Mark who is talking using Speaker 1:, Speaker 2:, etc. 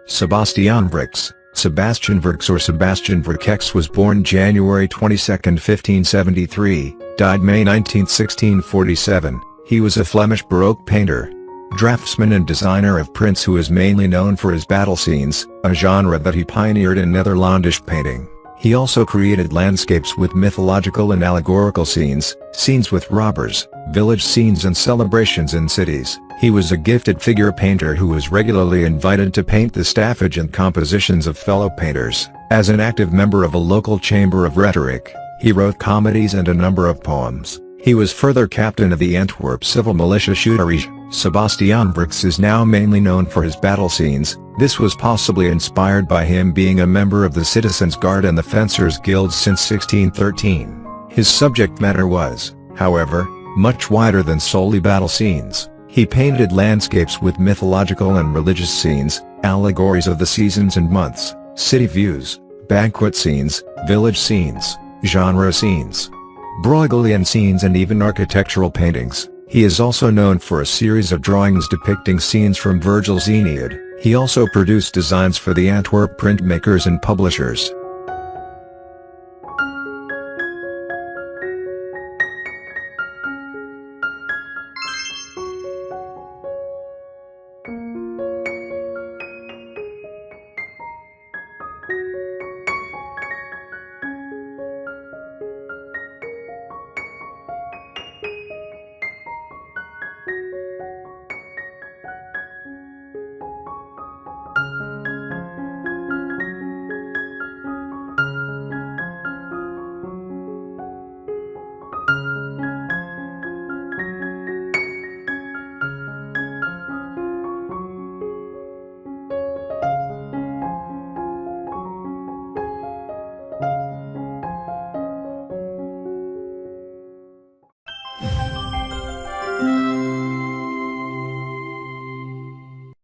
Speaker 1: Sebastiaan Vrancx, Sebastian Vrancx or Sebastian Vranckx was born January 22, 1573, died May 19, 1647. He was a Flemish Baroque painter, draftsman and designer of prints who is mainly known for his battle scenes, a genre that he pioneered in Netherlandish painting. He also created landscapes with mythological and allegorical scenes, scenes with robbers, village scenes and celebrations in cities. He was a gifted figure painter who was regularly invited to paint the staffage and compositions of fellow painters. As an active member of a local chamber of rhetoric, he wrote comedies and a number of poems. He was further captain of the Antwerp civil militia schutterij. Sebastian Vrancx is now mainly known for his battle scenes. This was possibly inspired by him being a member of the Citizens' Guard and the Fencers' Guilds since 1613. His subject matter was, however, much wider than solely battle scenes. He painted landscapes with mythological and religious scenes, allegories of the seasons and months, city views, banquet scenes, village scenes, genre scenes, Brueghelian scenes and even architectural paintings. He is also known for a series of drawings depicting scenes from Virgil's Aeneid. He also produced designs for the Antwerp printmakers and publishers.